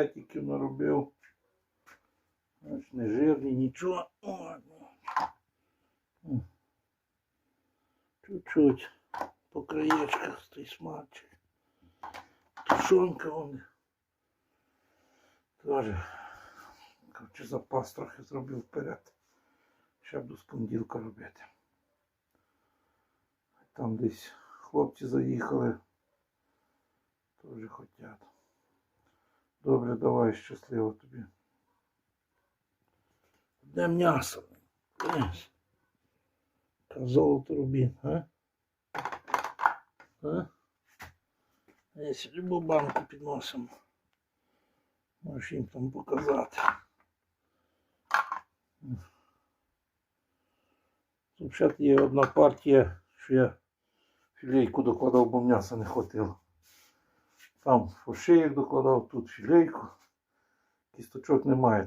Тільки наробив. Ось не жирний, нічого. Чуть-чуть по краєчках той смачик. Тушонка вон. Теж. Короче, запас трохи зробив вперед. Ще буду з понеділка робити. Там десь хлопці заїхали. Теж хочуть. Добре, давай, щасливо тобі. Де м'ясо? Та золото рубін, а? А? Я сюди банку підносимо. Можеш їм там показати. Взагалі є одна партія, що я філейку докладав, бо м'яса не хватило. Там ошиєк докладав, тут філейку. Кісточок немає.